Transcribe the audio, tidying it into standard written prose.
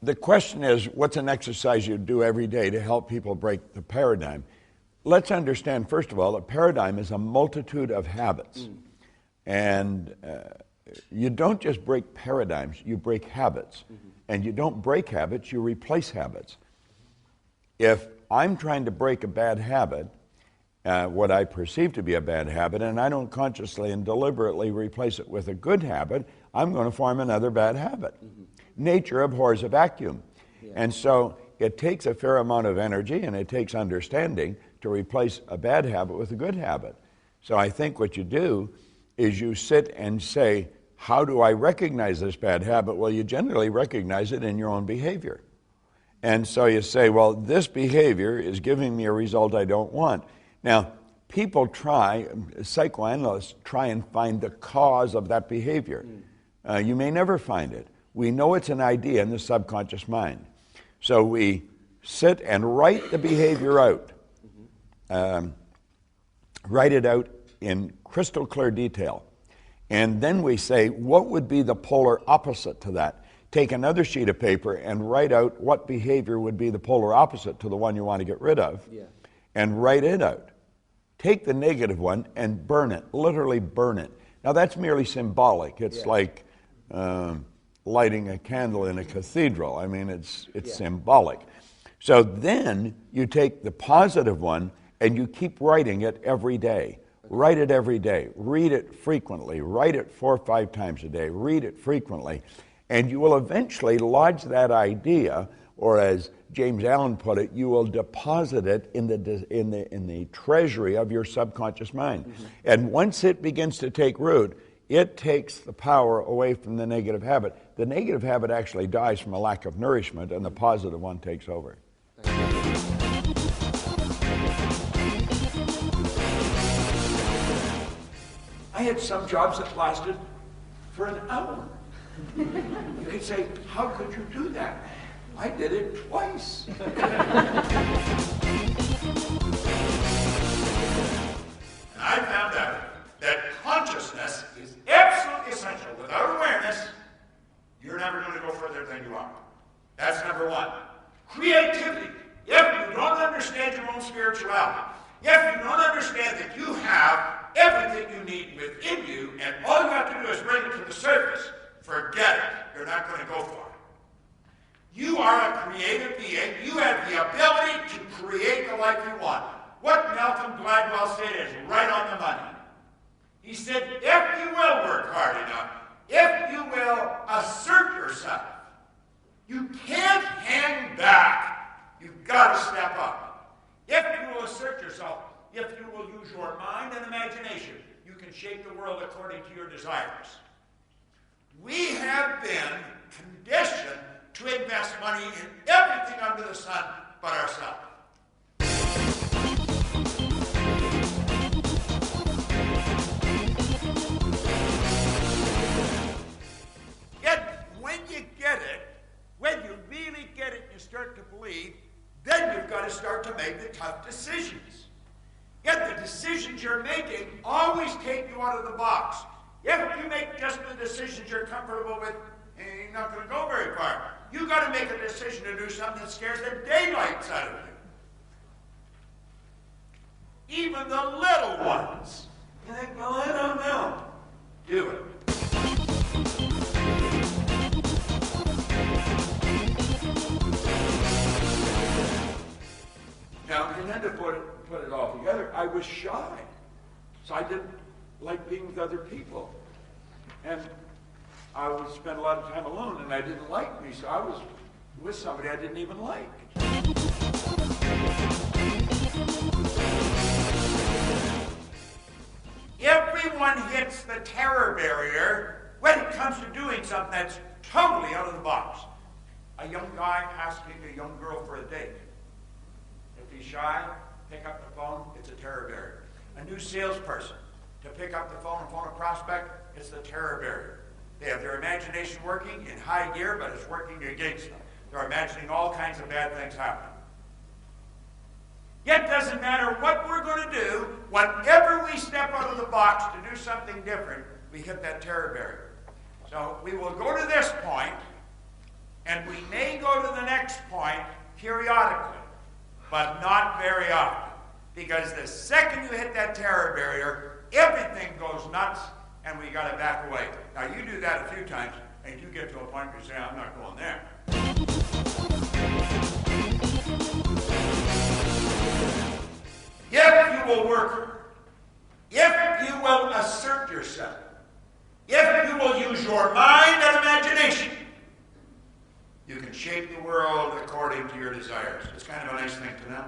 The question is, what's an exercise you do every day to help people break the paradigm? Let's understand, first of all, a paradigm is a multitude of habits. And you don't just break paradigms, you break habits. And you don't break habits, you replace habits. If I'm trying to break a bad habit, what I perceive to be a bad habit, and I don't consciously and deliberately replace it with a good habit, I'm going to form another bad habit. Nature abhors a vacuum. And so it takes a fair amount of energy and it takes understanding to replace a bad habit with a good habit. So I think what you do is you sit and say, how do I recognize this bad habit? Well, you generally recognize it in your own behavior. And so you say, well, this behavior is giving me a result I don't want. Now, psychoanalysts try and find the cause of that behavior. You may never find it. We know it's an idea in the subconscious mind. So we sit and write the behavior out. Write it out in crystal clear detail. And then we say, what would be the polar opposite to that? Take another sheet of paper and write out what behavior would be the polar opposite to the one you want to get rid of, and write it out. Take the negative one and burn it, literally burn it. Now that's merely symbolic. It's like lighting a candle in a cathedral. I mean, it's symbolic. So then you take the positive one and you keep writing it every day. Write it every day. Read it frequently. Write it 4 or 5 times a day. Read it frequently. And you will eventually lodge that idea, or as James Allen put it, you will deposit it in the treasury of your subconscious mind. And once it begins to take root, it takes the power away from the negative habit. The negative habit actually dies from a lack of nourishment, and the positive one takes over. I had some jobs that lasted for an hour. You could say, how could you do that? I did it twice. I found out that consciousness is absolutely essential. Without awareness, you're never going to go further than you are. That's number one. Creativity. If you don't understand your own spirituality, if you don't understand that you have everything you need within you, and all you have to do is bring it to the surface, forget it. You're not going to go far. You are a creative being. You have the ability to create the life you want. What Malcolm Gladwell said is right on the money. He said, if you will work hard enough, if you will assert yourself, you can't hang back. You've got to step up. If you will assert yourself, if you will use your mind and imagination, you can shape the world according to your desires. We have been conditioned to invest money in everything under the sun but ourselves. Yet, when you get it, when you really get it, you start to believe, then you've got to start to make the tough decisions. Yet the decisions you're making always take you out of the box. If you make just the decisions you're comfortable with, you're not going to go very far. You've got to make a decision to do something that scares the daylights out of you. Even the little ones. You think, well, I don't know. Do it. Now, and then to put it all together, I was shy. So I didn't like being with other people. And I would spend a lot of time alone, and I didn't like me, so I was with somebody I didn't even like. Everyone hits the terror barrier when it comes to doing something that's totally out of the box. A young guy asking a young girl for a date. If he's shy, pick up the phone, it's a terror barrier. A new salesperson, to pick up the phone and phone a prospect, it's the terror barrier. They have their imagination working in high gear, but it's working against them. They're imagining all kinds of bad things happening. Yet it doesn't matter what we're going to do, whenever we step out of the box to do something different, we hit that terror barrier. So we will go to this point, And we may go to the next point periodically, but not very often. Because the second you hit that terror barrier, everything goes nuts, and we got to back away. Now, you do that a few times, and you get to a point where you say, I'm not going there. If you will work, if you will assert yourself, if you will use your mind and imagination, you can shape the world according to your desires. It's kind of a nice thing to know.